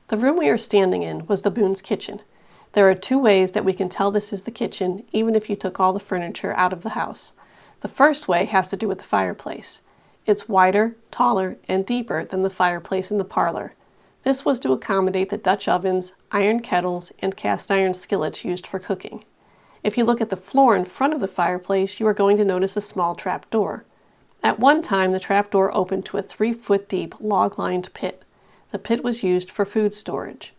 The room we are standing in was the Boone's kitchen. There are two ways that we can tell this is the kitchen, even if you took all the furniture out of the house. The first way has to do with the fireplace. It's wider, taller, and deeper than the fireplace in the parlor. This was to accommodate the Dutch ovens, iron kettles, and cast iron skillets used for cooking. If you look at the floor in front of the fireplace, you are going to notice a small trap door. At one time, the trap door opened to a 3-foot deep, log-lined pit. The pit was used for food storage.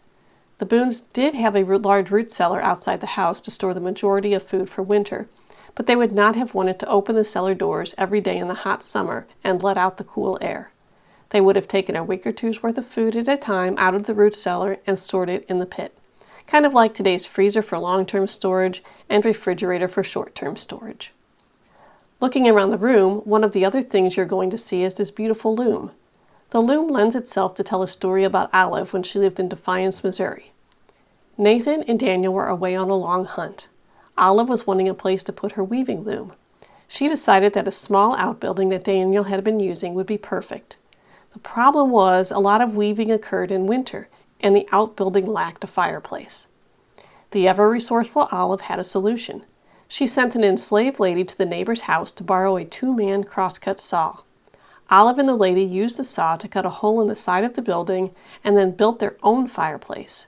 The Boones did have a large root cellar outside the house to store the majority of food for winter, but they would not have wanted to open the cellar doors every day in the hot summer and let out the cool air. They would have taken a week or two's worth of food at a time out of the root cellar and stored it in the pit, kind of like today's freezer for long-term storage and refrigerator for short-term storage. Looking around the room, one of the other things you're going to see is this beautiful loom. The loom lends itself to tell a story about Olive when she lived in Defiance, Missouri. Nathan and Daniel were away on a long hunt. Olive was wanting a place to put her weaving loom. She decided that a small outbuilding that Daniel had been using would be perfect. The problem was a lot of weaving occurred in winter, and the outbuilding lacked a fireplace. The ever-resourceful Olive had a solution. She sent an enslaved lady to the neighbor's house to borrow a 2-man crosscut saw. Olive and the lady used the saw to cut a hole in the side of the building and then built their own fireplace.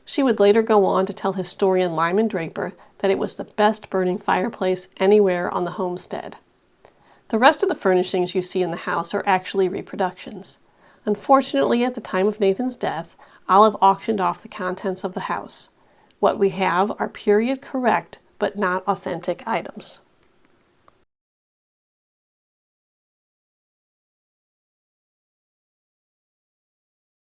She would later go on to tell historian Lyman Draper that it was the best burning fireplace anywhere on the homestead. The rest of the furnishings you see in the house are actually reproductions. Unfortunately, at the time of Nathan's death, Olive auctioned off the contents of the house. What we have are period correct but not authentic items.